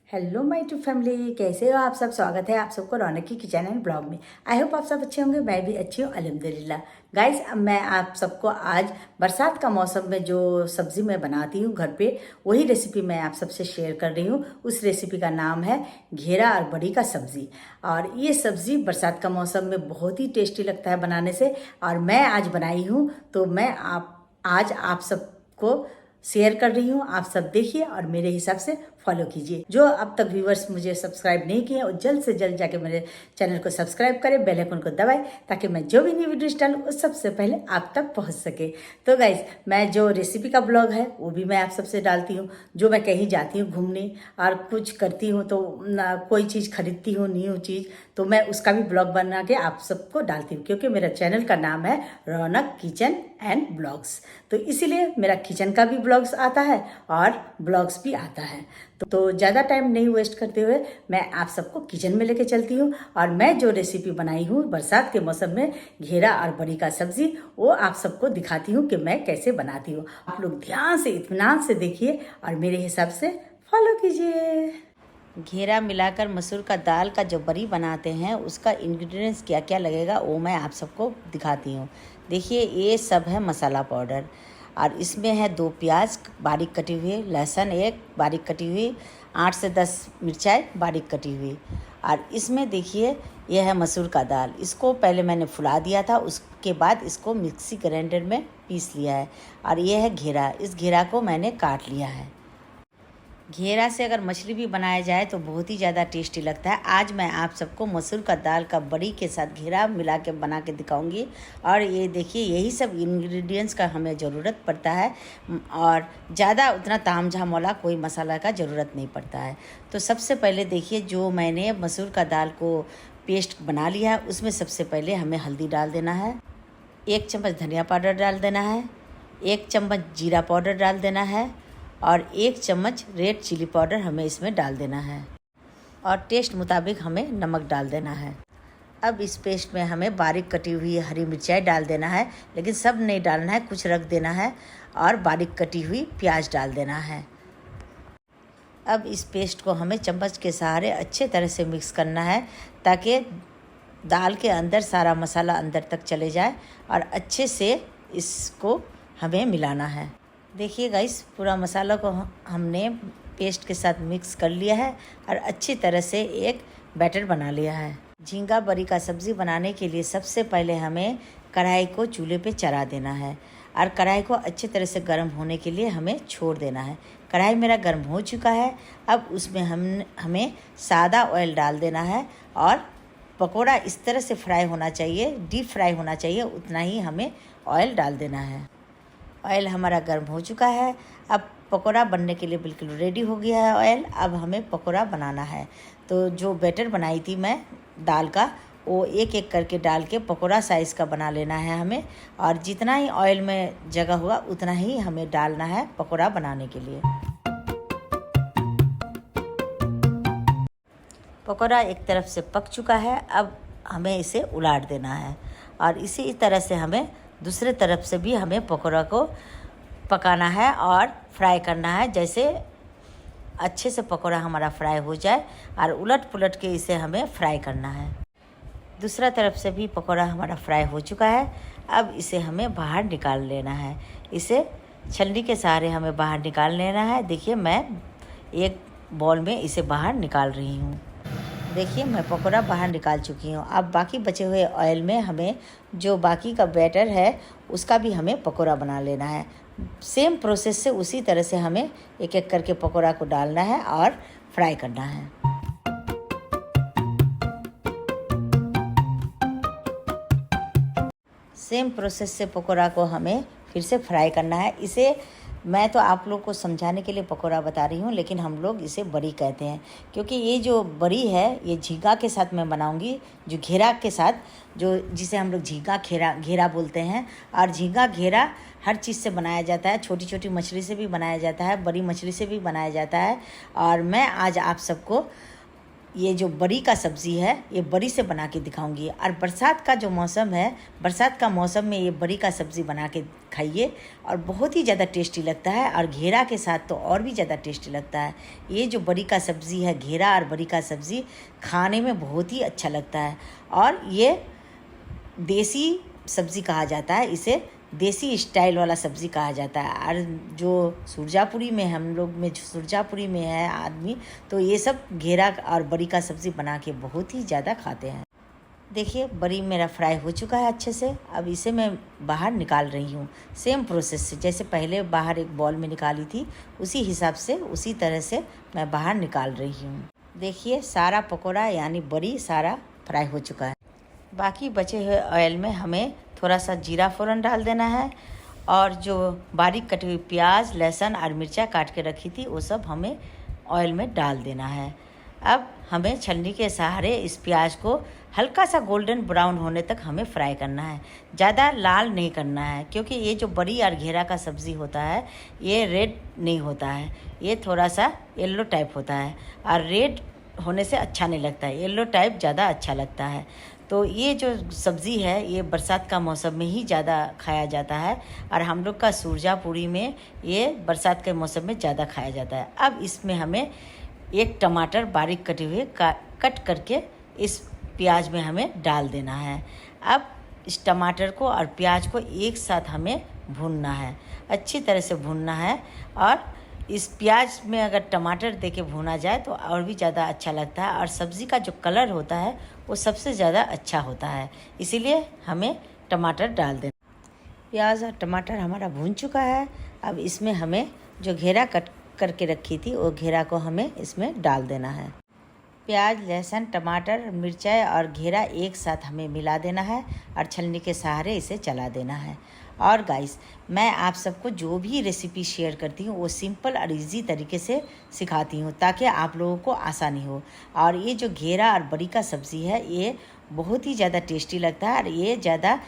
Hello my to family, कैसे हो आप सब। स्वागत है आप सबको रौनक की किचन एंड ब्लॉग में। आई होप आप सब अच्छे होंगे, मैं भी अच्छी हूँ अल्हम्दुलिल्लाह। गाइस, अब मैं आप सबको आज बरसात का मौसम में जो सब्ज़ी मैं बनाती हूँ घर पे, वही रेसिपी मैं आप सबसे शेयर कर रही हूँ। उस रेसिपी का नाम है घेरा और बड़ी का सब्ज़ी। और ये सब्ज़ी बरसात का मौसम में बहुत ही टेस्टी लगता है बनाने से, और मैं आज बनाई हूँ तो मैं आज आप सबको शेयर कर रही हूँ। आप सब देखिए और मेरे हिसाब से फॉलो कीजिए। जो अब तक व्यूवर्स मुझे सब्सक्राइब नहीं किए और जल्द से जल्द जाके मेरे चैनल को सब्सक्राइब करें, बेल आइकन को दबाएं, ताकि मैं जो भी न्यू वीडियोस डालूं वो सबसे पहले आप तक पहुंच सके। तो गाइज, मैं जो रेसिपी का ब्लॉग है वो भी मैं आप सबसे डालती हूँ। जो मैं कहीं जाती हूँ घूमने और कुछ करती हूँ तो कोई चीज़ खरीदती हूँ, न्यू चीज़, तो मैं उसका भी ब्लॉग बना के आप सबको डालती हूँ, क्योंकि मेरा चैनल का नाम है रौनक किचन एंड ब्लॉग्स। तो इसीलिए मेरा किचन का भी ब्लॉग्स आता है और ब्लॉग्स भी आता है। तो ज़्यादा टाइम नहीं वेस्ट करते हुए मैं आप सबको किचन में लेके चलती हूँ, और मैं जो रेसिपी बनाई हूँ बरसात के मौसम में घेरा और बड़ी का सब्जी, वो आप सबको दिखाती हूँ कि मैं कैसे बनाती हूँ। आप लोग ध्यान से इत्मीनान से देखिए और मेरे हिसाब से फॉलो कीजिए। घेरा मिलाकर मसूर का दाल का जो बड़ी बनाते हैं उसका इंग्रेडिएंट्स क्या क्या लगेगा वो मैं आप सबको दिखाती हूँ। देखिए, ये सब है मसाला पाउडर, और इसमें है 2 प्याज बारीक कटी हुई, लहसुन 1 बारीक कटी हुई, 8 से 10 मिर्चाई बारीक कटी हुई। और इसमें देखिए, यह है मसूर का दाल। इसको पहले मैंने फुला दिया था, उसके बाद इसको मिक्सी ग्राइंडर में पीस लिया है। और यह है घेरा, इस घेरा को मैंने काट लिया है। घेरा से अगर मछली भी बनाया जाए तो बहुत ही ज़्यादा टेस्टी लगता है। आज मैं आप सबको मसूर का दाल का बड़ी के साथ घेरा मिला के बना के दिखाऊंगी। और ये देखिए, यही सब इंग्रेडिएंट्स का हमें ज़रूरत पड़ता है, और ज़्यादा उतना तामझाम वाला कोई मसाला का ज़रूरत नहीं पड़ता है। तो सबसे पहले देखिए, जो मैंने मसूर का दाल को पेस्ट बना लिया है उसमें सबसे पहले हमें हल्दी डाल देना है, 1 चम्मच धनिया पाउडर डाल देना है, 1 चम्मच जीरा पाउडर डाल देना है, और 1 चम्मच रेड चिली पाउडर हमें इसमें डाल देना है, और टेस्ट मुताबिक हमें नमक डाल देना है। अब इस पेस्ट में हमें बारीक कटी हुई हरी मिर्चाई डाल देना है, लेकिन सब नहीं डालना है, कुछ रख देना है, और बारीक कटी हुई प्याज डाल देना है। अब इस पेस्ट को हमें चम्मच के सहारे अच्छे तरह से मिक्स करना है, ताकि दाल के अंदर सारा मसाला अंदर तक चले जाए, और अच्छे से इसको हमें मिलाना है। देखिए गाइस, पूरा मसाला को हमने पेस्ट के साथ मिक्स कर लिया है और अच्छी तरह से एक बैटर बना लिया है। झींगा बड़ी का सब्ज़ी बनाने के लिए सबसे पहले हमें कढ़ाई को चूल्हे पे चढ़ा देना है, और कढ़ाई को अच्छी तरह से गर्म होने के लिए हमें छोड़ देना है। कढ़ाई मेरा गर्म हो चुका है। अब उसमें हमें सादा ऑयल डाल देना है, और पकोड़ा इस तरह से फ्राई होना चाहिए, डीप फ्राई होना चाहिए, उतना ही हमें ऑयल डाल देना है। ऑयल हमारा गर्म हो चुका है। अब पकोड़ा बनने के लिए बिल्कुल रेडी हो गया है ऑयल। अब हमें पकोड़ा बनाना है। तो जो बैटर बनाई थी मैं दाल का, वो एक एक करके डाल के पकोड़ा साइज़ का बना लेना है हमें, और जितना ही ऑयल में जगह हुआ उतना ही हमें डालना है पकोड़ा बनाने के लिए। पकोड़ा एक तरफ से पक चुका है, अब हमें इसे उलाट देना है, और इसी तरह से हमें दूसरे तरफ से भी हमें पकोड़ा को पकाना है और फ्राई करना है। जैसे अच्छे से पकोड़ा हमारा फ्राई हो जाए, और उलट पुलट के इसे हमें फ्राई करना है। दूसरा तरफ से भी पकोड़ा हमारा फ्राई हो चुका है। अब इसे हमें बाहर निकाल लेना है। इसे छलनी के सहारे हमें बाहर निकाल लेना है। देखिए, मैं एक बॉल में इसे बाहर निकाल रही हूँ। देखिए, मैं पकोड़ा बाहर निकाल चुकी हूँ। अब बाकी बचे हुए ऑयल में हमें जो बाकी का बैटर है उसका भी हमें पकोड़ा बना लेना है। सेम प्रोसेस से उसी तरह से हमें एक एक करके पकोड़ा को डालना है और फ्राई करना है। सेम प्रोसेस से पकोड़ा को हमें फिर से फ्राई करना है। इसे मैं तो आप लोग को समझाने के लिए पकोड़ा बता रही हूँ, लेकिन हम लोग इसे बड़ी कहते हैं, क्योंकि ये जो बड़ी है ये झींगा के साथ मैं बनाऊँगी, जो घेरा के साथ, जो जिसे हम लोग झींगा घेरा बोलते हैं। और झींगा घेरा हर चीज़ से बनाया जाता है, छोटी छोटी मछली से भी बनाया जाता है, बड़ी मछली से भी बनाया जाता है। और मैं आज आप सबको ये जो बड़ी का सब्ज़ी है ये बड़ी से बना के दिखाऊंगी। और बरसात का जो मौसम है, बरसात का मौसम में ये बड़ी का सब्ज़ी बना के खाइए और बहुत ही ज़्यादा टेस्टी लगता है। और घेरा के साथ तो और भी ज़्यादा टेस्टी लगता है। ये जो बड़ी का सब्ज़ी है, घेरा और बड़ी का सब्ज़ी खाने में बहुत ही अच्छा लगता है। और ये देसी सब्ज़ी कहा जाता है, इसे देसी स्टाइल वाला सब्ज़ी कहा जाता है। और जो सुरजापुरी में, हम लोग में जो सुरजापुरी में है आदमी, तो ये सब घेरा और बड़ी का सब्ज़ी बना के बहुत ही ज़्यादा खाते हैं। देखिए बड़ी मेरा फ्राई हो चुका है अच्छे से। अब इसे मैं बाहर निकाल रही हूँ सेम प्रोसेस से, जैसे पहले बाहर एक बॉल में निकाली थी उसी हिसाब से, उसी तरह से मैं बाहर निकाल रही हूँ। देखिए सारा पकौड़ा यानी बड़ी सारा फ्राई हो चुका है। बाकी बचे हुए ऑयल में हमें थोड़ा सा जीरा फ़ौरन डाल देना है। और जो बारीक कटी हुई प्याज, लहसुन और मिर्चा काट के रखी थी वो सब हमें ऑयल में डाल देना है। अब हमें छलनी के सहारे इस प्याज को हल्का सा गोल्डन ब्राउन होने तक हमें फ्राई करना है। ज़्यादा लाल नहीं करना है, क्योंकि ये जो बड़ी और घेरा का सब्ज़ी होता है ये रेड नहीं होता है, ये थोड़ा सा येलो टाइप होता है। और रेड होने से अच्छा नहीं लगता है, येलो टाइप ज़्यादा अच्छा लगता है। तो ये जो सब्ज़ी है ये बरसात का मौसम में ही ज़्यादा खाया जाता है। और हम लोग का सुरजापुरी में ये बरसात के मौसम में ज़्यादा खाया जाता है। अब इसमें हमें एक टमाटर बारीक कटे हुए कट करके इस प्याज में हमें डाल देना है। अब इस टमाटर को और प्याज को एक साथ हमें भूनना है, अच्छी तरह से भूनना है। और इस प्याज में अगर टमाटर देके भुना जाए तो और भी ज़्यादा अच्छा लगता है। और सब्ज़ी का जो कलर होता है वो सबसे ज़्यादा अच्छा होता है, इसीलिए हमें टमाटर डाल देना। प्याज और टमाटर हमारा भून चुका है। अब इसमें हमें जो घेरा कट करके रखी थी वो घेरा को हमें इसमें डाल देना है। प्याज, लहसुन, टमाटर, मिर्चाई और घेरा एक साथ हमें मिला देना है और छलनी के सहारे इसे चला देना है। और गाइस, मैं आप सबको जो भी रेसिपी शेयर करती हूँ वो सिंपल और इजी तरीके से सिखाती हूँ ताकि आप लोगों को आसानी हो। और ये जो घेरा और बड़ी का सब्ज़ी है ये बहुत ही ज़्यादा टेस्टी लगता है और ये ज़्यादा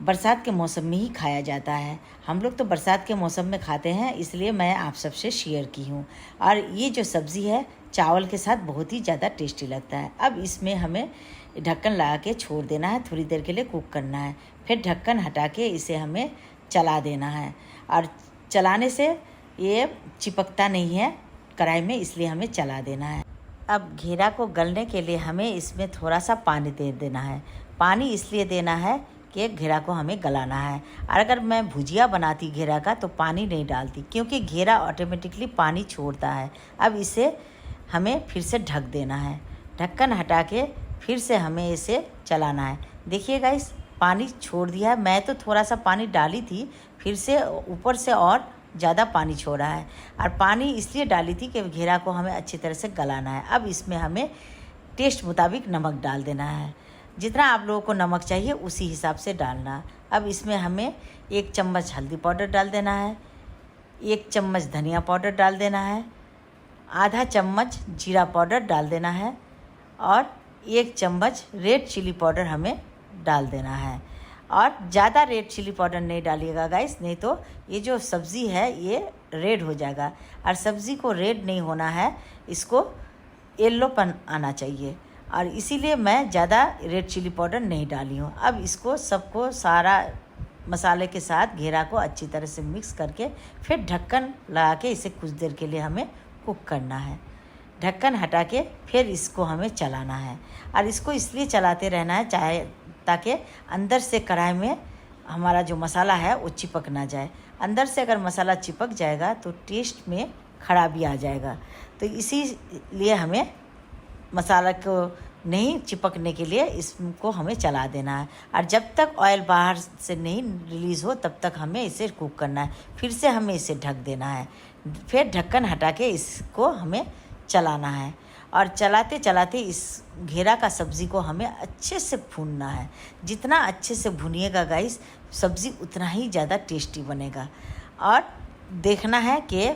बरसात के मौसम में ही खाया जाता है। हम लोग तो बरसात के मौसम में खाते हैं, इसलिए मैं आप सबसे शेयर की हूँ। और ये जो सब्ज़ी है चावल के साथ बहुत ही ज़्यादा टेस्टी लगता है। अब इसमें हमें ढक्कन लगा के छोड़ देना है, थोड़ी देर के लिए कुक करना है। फिर ढक्कन हटा के इसे हमें चला देना है। और चलाने से ये चिपकता नहीं है कढ़ाई में, इसलिए हमें चला देना है। अब घेरा को गलने के लिए हमें इसमें थोड़ा सा पानी दे देना है। पानी इसलिए देना है कि घेरा को हमें गलाना है। और अगर मैं भुजिया बनाती घेरा का तो पानी नहीं डालती, क्योंकि घेरा ऑटोमेटिकली पानी छोड़ता है। अब इसे हमें फिर से ढक देना है, ढक्कन हटा के फिर से हमें इसे चलाना है। देखिए गाइस, पानी छोड़ दिया है। मैं तो थोड़ा सा पानी डाली थी, फिर से ऊपर से और ज़्यादा पानी छोड़ा है। और पानी इसलिए डाली थी कि घेरा को हमें अच्छी तरह से गलाना है। अब इसमें हमें टेस्ट मुताबिक नमक डाल देना है, जितना आप लोगों को नमक चाहिए उसी हिसाब से डालना। अब इसमें हमें 1 चम्मच हल्दी पाउडर डाल देना है, 1 चम्मच धनिया पाउडर डाल देना है, आधा चम्मच जीरा पाउडर डाल देना है और 1 चम्मच रेड चिली पाउडर हमें डाल देना है। और ज़्यादा रेड चिली पाउडर नहीं डालिएगा गाइस, नहीं तो ये जो सब्ज़ी है ये रेड हो जाएगा। और सब्ज़ी को रेड नहीं होना है, इसको येल्लोपन आना चाहिए, और इसीलिए मैं ज़्यादा रेड चिली पाउडर नहीं डाली हूँ। अब इसको सबको सारा मसाले के साथ घेरा को अच्छी तरह से मिक्स करके फिर ढक्कन लगा के इसे कुछ देर के लिए हमें कुक करना है। ढक्कन हटा के फिर इसको हमें चलाना है। और इसको इसलिए चलाते रहना है चाहे ताकि अंदर से कढ़ाई में हमारा जो मसाला है वो चिपक ना जाए। अंदर से अगर मसाला चिपक जाएगा तो टेस्ट में खराबी आ जाएगा। तो इसीलिए हमें मसाला को नहीं चिपकने के लिए इसको हमें चला देना है। और जब तक ऑयल बाहर से नहीं रिलीज़ हो तब तक हमें इसे कुक करना है। फिर से हमें इसे ढक देना है, फिर ढक्कन हटा के इसको हमें चलाना है। और चलाते चलाते इस घेरा का सब्ज़ी को हमें अच्छे से भूनना है। जितना अच्छे से भुनिएगा गाइस, सब्ज़ी उतना ही ज़्यादा टेस्टी बनेगा। और देखना है कि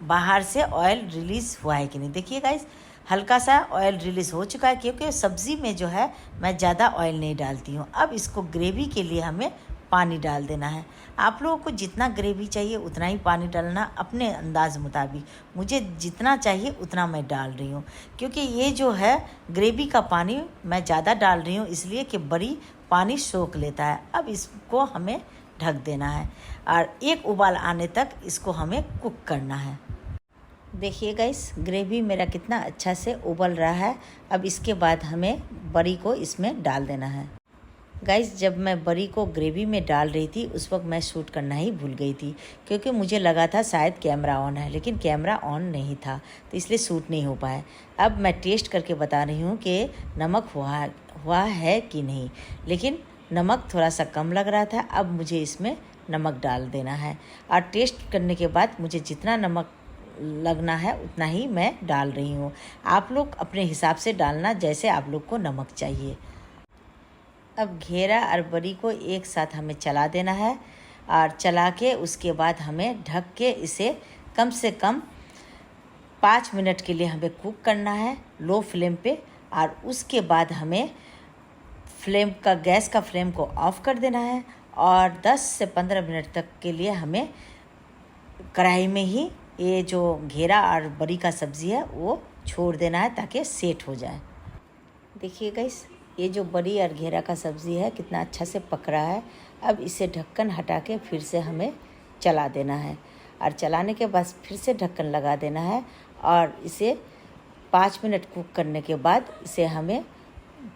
बाहर से ऑयल रिलीज़ हुआ है कि नहीं। देखिए गाइस, हल्का सा ऑयल रिलीज़ हो चुका है, क्योंकि सब्ज़ी में जो है मैं ज़्यादा ऑयल नहीं डालती हूँ। अब इसको ग्रेवी के लिए हमें पानी डाल देना है। आप लोगों को जितना ग्रेवी चाहिए उतना ही पानी डालना, अपने अंदाज मुताबिक। मुझे जितना चाहिए उतना मैं डाल रही हूँ, क्योंकि ये जो है ग्रेवी का पानी मैं ज़्यादा डाल रही हूँ इसलिए कि बड़ी पानी सोख लेता है। अब इसको हमें ढक देना है और एक उबाल आने तक इसको हमें कुक करना है। देखिए गाइस, ग्रेवी मेरा कितना अच्छा से उबल रहा है। अब इसके बाद हमें बड़ी को इसमें डाल देना है। गाइस, जब मैं बड़ी को ग्रेवी में डाल रही थी उस वक्त मैं शूट करना ही भूल गई थी, क्योंकि मुझे लगा था शायद कैमरा ऑन है, लेकिन कैमरा ऑन नहीं था, तो इसलिए शूट नहीं हो पाया। अब मैं टेस्ट करके बता रही हूँ कि नमक हुआ है कि नहीं, लेकिन नमक थोड़ा सा कम लग रहा था। अब मुझे इसमें नमक डाल देना है और टेस्ट करने के बाद मुझे जितना नमक लगना है उतना ही मैं डाल रही हूँ। आप लोग अपने हिसाब से डालना, जैसे आप लोग को नमक चाहिए। अब घेरा और बड़ी को एक साथ हमें चला देना है और चला के उसके बाद हमें ढक के इसे कम से कम 5 मिनट के लिए हमें कुक करना है लो फ्लेम पे। और उसके बाद हमें गैस का फ्लेम को ऑफ कर देना है और 10 से 15 मिनट तक के लिए हमें कढ़ाई में ही ये जो घेरा और बड़ी का सब्ज़ी है वो छोड़ देना है ताकि सेट हो जाए। देखिए गाइस, ये जो बड़ी और घेरा का सब्ज़ी है कितना अच्छा से पक रहा है। अब इसे ढक्कन हटा के फिर से हमें चला देना है और चलाने के बाद फिर से ढक्कन लगा देना है और इसे 5 मिनट कुक करने के बाद इसे हमें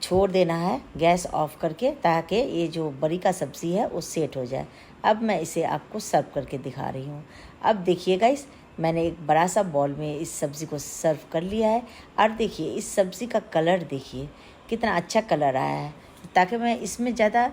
छोड़ देना है गैस ऑफ करके, ताकि ये जो बड़ी का सब्ज़ी है वो सेट हो जाए। अब मैं इसे आपको सर्व करके दिखा रही हूँ। अब देखिए गाइस, मैंने एक बड़ा सा बॉल में इस सब्ज़ी को सर्व कर लिया है और देखिए इस सब्ज़ी का कलर देखिए कितना अच्छा कलर आया है, ताकि मैं इसमें ज़्यादा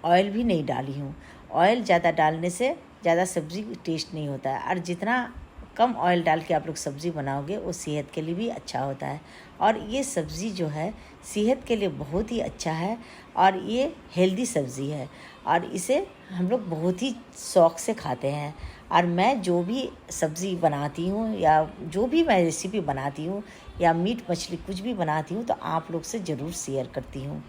ऑयल भी नहीं डाली हूँ। ऑयल ज़्यादा डालने से ज़्यादा सब्ज़ी टेस्ट नहीं होता है और जितना कम ऑयल डाल के आप लोग सब्ज़ी बनाओगे वो सेहत के लिए भी अच्छा होता है। और ये सब्ज़ी जो है सेहत के लिए बहुत ही अच्छा है और ये हेल्दी सब्ज़ी है और इसे हम लोग बहुत ही शौक़ से खाते हैं। और मैं जो भी सब्ज़ी बनाती हूँ या जो भी मैं रेसिपी बनाती हूँ या मीट मछली कुछ भी बनाती हूँ तो आप लोग से ज़रूर शेयर करती हूँ।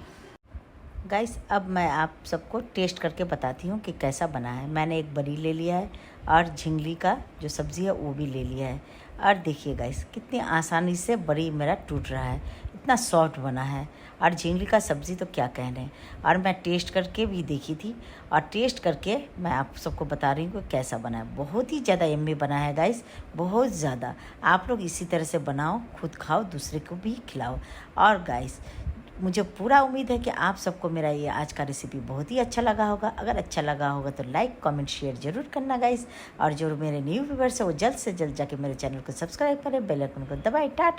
गाइस, अब मैं आप सबको टेस्ट करके बताती हूँ कि कैसा बना है। मैंने एक बड़ी ले लिया है और झिंगली का जो सब्ज़ी है वो भी ले लिया है। और देखिए गाइस, कितनी आसानी से बड़ी मेरा टूट रहा है, इतना सॉफ्ट बना है। और झिंगली का सब्ज़ी तो क्या कहने। और मैं टेस्ट करके भी देखी थी और टेस्ट करके मैं आप सबको बता रही हूँ कि कैसा बना है। बहुत ही ज़्यादा यम्मी बना है गाइस, बहुत ज़्यादा। आप लोग इसी तरह से बनाओ, खुद खाओ, दूसरे को भी खिलाओ। और गाइस, मुझे पूरा उम्मीद है कि आप सबको मेरा ये आज का रेसिपी बहुत ही अच्छा लगा होगा। अगर अच्छा लगा होगा तो लाइक कमेंट शेयर ज़रूर करना गाइस। और जो मेरे न्यू व्यूअर्स है वो जल्द से जल्द जाके मेरे चैनल को सब्सक्राइब करें, बेल आइकन को दबाएं। टाटा।